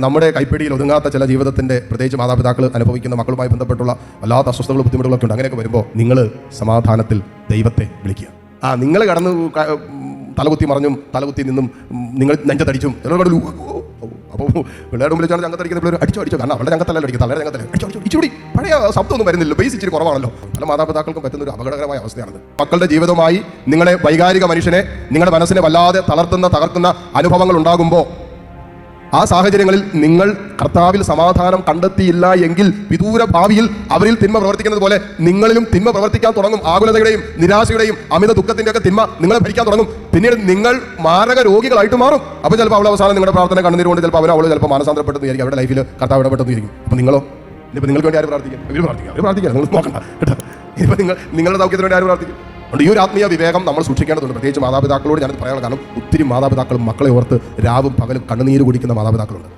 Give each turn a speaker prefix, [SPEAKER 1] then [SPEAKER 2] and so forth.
[SPEAKER 1] നമ്മുടെ കൈപ്പിടിയിൽ ഒതുങ്ങാത്ത ചില ജീവിതത്തിൻ്റെ പ്രത്യേകിച്ച് മാതാപിതാക്കൾ അനുഭവിക്കുന്ന മക്കളുമായി ബന്ധപ്പെട്ടുള്ള വല്ലാത്ത അസ്വസ്ഥകളും ബുദ്ധിമുട്ടുകളൊക്കെ ഉണ്ട്. അങ്ങനെയൊക്കെ വരുമ്പോൾ നിങ്ങൾ സമാധാനത്തിൽ ദൈവത്തെ വിളിക്കുക. നിങ്ങൾ കടന്ന് തലകുത്തി മറിഞ്ഞും തലകുത്തി നിന്നും നിങ്ങൾ നെഞ്ചത്തടിച്ചും ചിലരുടെ അപ്പോൾ പിള്ളേരുടെ മുമ്പിൽ വെച്ചാൽ ചങ്കത്തടിക്കുന്ന പിള്ളേർ അടിച്ചോ കാരണം അവരുടെ ചങ്കത്തല്ല അടിക്കും, തലയുടെ ചങ്കത്തല്ല അടിച്ചോ ഇച്ചിരി പഴയ ശബ്ദമൊന്നും വരുന്നില്ല, ബേസ് ഇച്ചിരി കുറവാണല്ലോ. പല മാതാപിതാക്കൾക്കും പറ്റുന്ന ഒരു അപകടകരമായ അവസ്ഥയാണത്. മക്കളുടെ ജീവിതവുമായി നിങ്ങളെ വൈകാരിക മനുഷ്യനെ നിങ്ങളുടെ മനസ്സിനെ വല്ലാതെ തകർക്കുന്ന അനുഭവങ്ങൾ ഉണ്ടാകുമ്പോൾ ആ സാഹചര്യങ്ങളിൽ നിങ്ങൾ കർത്താവിൽ സമാധാനം കണ്ടെത്തിയില്ല എങ്കിൽ വിദൂര ഭാവിയിൽ അവരിൽ തിന്മ പ്രവർത്തിക്കുന്നത് പോലെ നിങ്ങളിലും തിന്മ പ്രവർത്തിക്കാൻ തുടങ്ങും. ആകുലതയുടെയും നിരാശയുടെയും അമിത ദുഃഖത്തിൻ്റെ ഒക്കെ തിന്മ നിങ്ങളെ ഭരിക്കാൻ തുടങ്ങും. പിന്നീട് നിങ്ങൾ മാരക രോഗികളായിട്ട് മാറും. അപ്പോൾ ചിലപ്പോൾ അവൾ അവസാനം നിങ്ങളുടെ പ്രാർത്ഥന കണ്ണുനീരുകൊണ്ട് ചിലപ്പോൾ അവൾ ചിലപ്പോൾ മാനസാന്തരപ്പെട്ടെന്ന് വിചാരിക്കും, അവരുടെ ലൈഫിൽ കർത്താവ് ഇടപെട്ടെന്ന് വിചാരിക്കും. അപ്പോൾ നിങ്ങളോ ഇനിയിപ്പോൾ നിങ്ങൾക്ക് വേണ്ടി ആര് പ്രാർത്ഥിക്കും? ഇവർ പ്രാർത്ഥിക്കുക നിങ്ങൾ നോക്കണ്ട കേട്ടോ. ഇനിയിപ്പോൾ നിങ്ങളുടെ സൗഖ്യത്തിന് വേണ്ടി ആര് പ്രാർത്ഥിക്കും? അതുകൊണ്ട് ഈ ഒരു ആത്മീയ വിവേകം നമ്മൾ സൂക്ഷിക്കേണ്ടതുണ്ട്. പ്രത്യേകിച്ച് മാതാപിതാക്കളോട് ഞാനത് പറയാനുള്ള കാരണം ഒത്തിരി മാതാപിതാക്കളും മക്കളെ ഓർത്ത് രാവും പകലും കണ്ണുനീര് കുടിക്കുന്ന മാതാപിതാക്കളുണ്ട്.